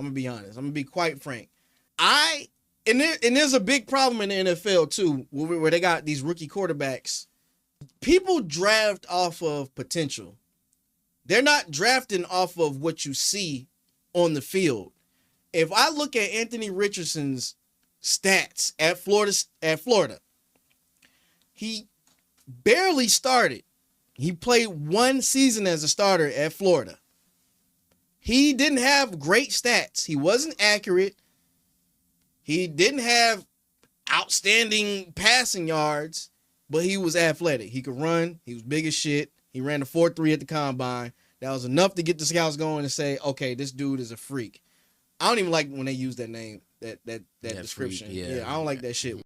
gonna be honest. I'm gonna be quite frank. There's a big problem in the NFL too, where they got these rookie quarterbacks. People draft off of potential. They're not drafting off of what you see on the field. If I look at Anthony Richardson's stats at Florida, he barely started. He played one season as a starter at Florida. He didn't have great stats. He wasn't accurate. He didn't have outstanding passing yards, but he was athletic. He could run. He was big as shit. He ran a 4.3 at the combine. That was enough to get the scouts going and say, okay, this dude is a freak. I don't even like when they use that name, that description. Freak, yeah, I don't like that shit.